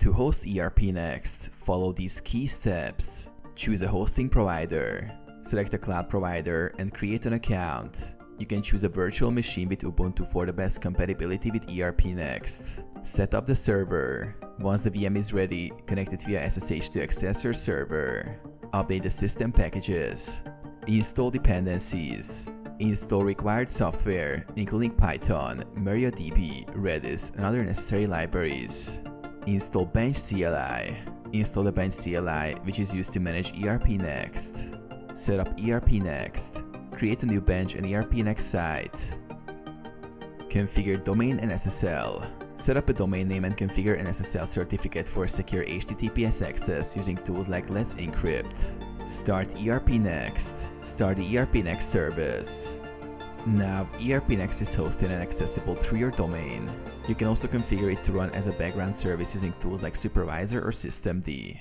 To host ERPNext, follow these key steps. Choose a hosting provider. Select a cloud provider and create an account. You can choose a virtual machine with Ubuntu for the best compatibility with ERPNext. Set up the server. Once the VM is ready, connect it via SSH to access your server. Update the system packages. Install dependencies. Install required software, including Python, MariaDB, Redis, and other necessary libraries. Install Bench CLI. Install the Bench CLI, which is used to manage ERPNext. Set up ERPNext. Create a new bench and ERPNext site. Configure domain and SSL. Set up a domain name and configure an SSL certificate for secure HTTPS access using tools like Let's Encrypt. Start ERPNext. Start the ERPNext service. Now, ERPNext is hosted and accessible through your domain. You can also configure it to run as a background service using tools like Supervisor or systemd.